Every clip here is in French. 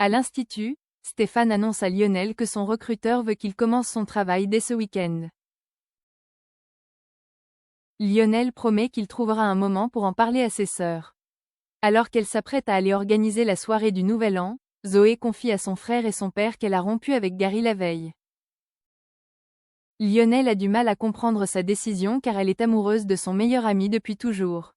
À l'institut, Stéphane annonce à Lionel que son recruteur veut qu'il commence son travail dès ce week-end. Lionel promet qu'il trouvera un moment pour en parler à ses sœurs. Alors qu'elle s'apprête à aller organiser la soirée du Nouvel An, Zoé confie à son frère et son père qu'elle a rompu avec Gary la veille. Lionel a du mal à comprendre sa décision car elle est amoureuse de son meilleur ami depuis toujours.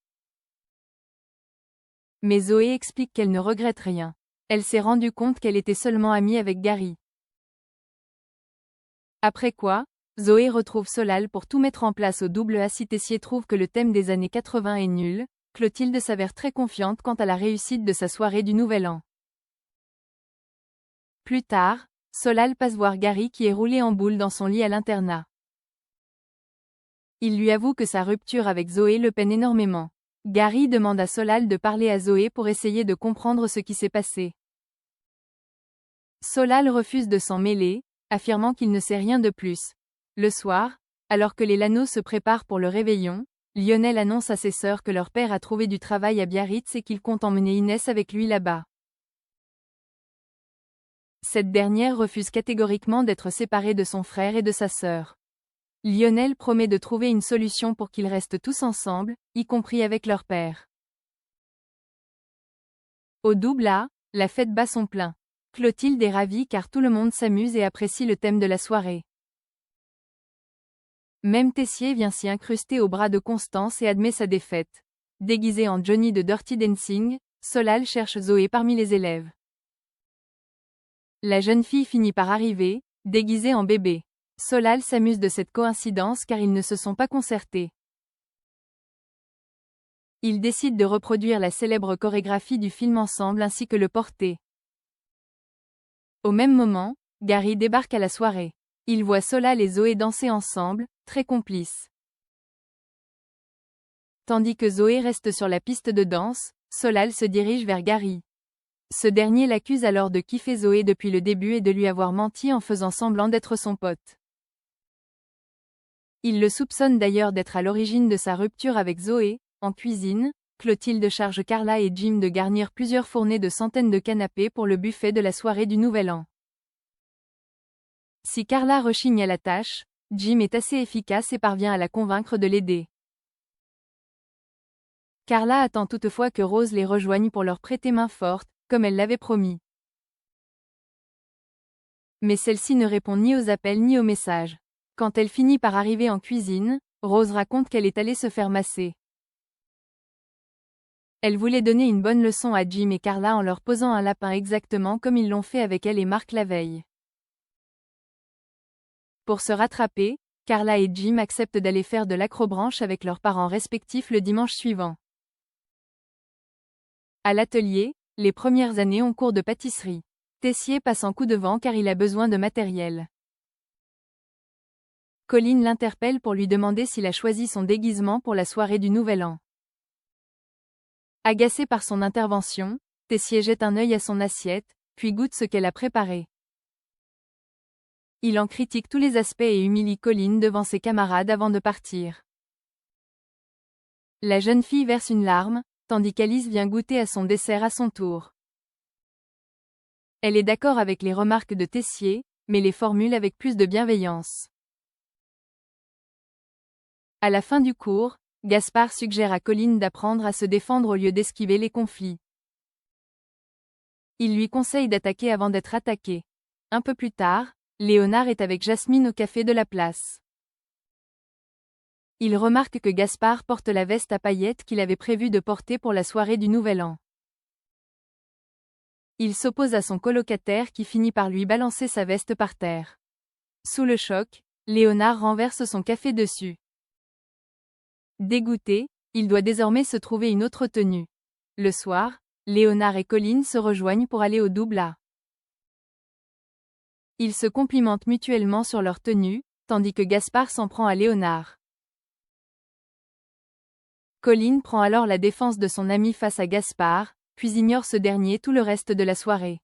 Mais Zoé explique qu'elle ne regrette rien. Elle s'est rendue compte qu'elle était seulement amie avec Gary. Après quoi, Zoé retrouve Solal pour tout mettre en place au double A. Si Tessier trouve que le thème des années 80 est nul, Clotilde s'avère très confiante quant à la réussite de sa soirée du Nouvel An. Plus tard, Solal passe voir Gary qui est roulé en boule dans son lit à l'internat. Il lui avoue que sa rupture avec Zoé le peine énormément. Gary demande à Solal de parler à Zoé pour essayer de comprendre ce qui s'est passé. Solal refuse de s'en mêler, affirmant qu'il ne sait rien de plus. Le soir, alors que les Lano se préparent pour le réveillon, Lionel annonce à ses sœurs que leur père a trouvé du travail à Biarritz et qu'il compte emmener Inès avec lui là-bas. Cette dernière refuse catégoriquement d'être séparée de son frère et de sa sœur. Lionel promet de trouver une solution pour qu'ils restent tous ensemble, y compris avec leur père. Au double A, la fête bat son plein. Clotilde est ravie car tout le monde s'amuse et apprécie le thème de la soirée. Même Tessier vient s'y incruster au bras de Constance et admet sa défaite. Déguisé en Johnny de Dirty Dancing, Solal cherche Zoé parmi les élèves. La jeune fille finit par arriver, déguisée en bébé. Solal s'amuse de cette coïncidence car ils ne se sont pas concertés. Ils décident de reproduire la célèbre chorégraphie du film ensemble ainsi que le porter. Au même moment, Gary débarque à la soirée. Il voit Solal et Zoé danser ensemble, très complices. Tandis que Zoé reste sur la piste de danse, Solal se dirige vers Gary. Ce dernier l'accuse alors de kiffer Zoé depuis le début et de lui avoir menti en faisant semblant d'être son pote. Il le soupçonne d'ailleurs d'être à l'origine de sa rupture avec Zoé. En cuisine, Clotilde charge Carla et Jim de garnir plusieurs fournées de centaines de canapés pour le buffet de la soirée du Nouvel An. Si Carla rechigne à la tâche, Jim est assez efficace et parvient à la convaincre de l'aider. Carla attend toutefois que Rose les rejoigne pour leur prêter main forte, comme elle l'avait promis. Mais celle-ci ne répond ni aux appels ni aux messages. Quand elle finit par arriver en cuisine, Rose raconte qu'elle est allée se faire masser. Elle voulait donner une bonne leçon à Jim et Carla en leur posant un lapin exactement comme ils l'ont fait avec elle et Marc la veille. Pour se rattraper, Carla et Jim acceptent d'aller faire de l'acrobranche avec leurs parents respectifs le dimanche suivant. À l'atelier, les premières années ont cours de pâtisserie. Tessier passe en coup de vent car il a besoin de matériel. Colline l'interpelle pour lui demander s'il a choisi son déguisement pour la soirée du Nouvel An. Agacé par son intervention, Tessier jette un œil à son assiette, puis goûte ce qu'elle a préparé. Il en critique tous les aspects et humilie Colline devant ses camarades avant de partir. La jeune fille verse une larme, tandis qu'Alice vient goûter à son dessert à son tour. Elle est d'accord avec les remarques de Tessier, mais les formule avec plus de bienveillance. À la fin du cours, Gaspard suggère à Colline d'apprendre à se défendre au lieu d'esquiver les conflits. Il lui conseille d'attaquer avant d'être attaqué. Un peu plus tard, Léonard est avec Jasmine au café de la place. Il remarque que Gaspard porte la veste à paillettes qu'il avait prévu de porter pour la soirée du Nouvel An. Il s'oppose à son colocataire qui finit par lui balancer sa veste par terre. Sous le choc, Léonard renverse son café dessus. Dégoûté, il doit désormais se trouver une autre tenue. Le soir, Léonard et Colline se rejoignent pour aller au double A. Ils se complimentent mutuellement sur leur tenue, tandis que Gaspard s'en prend à Léonard. Colline prend alors la défense de son ami face à Gaspard, puis ignore ce dernier tout le reste de la soirée.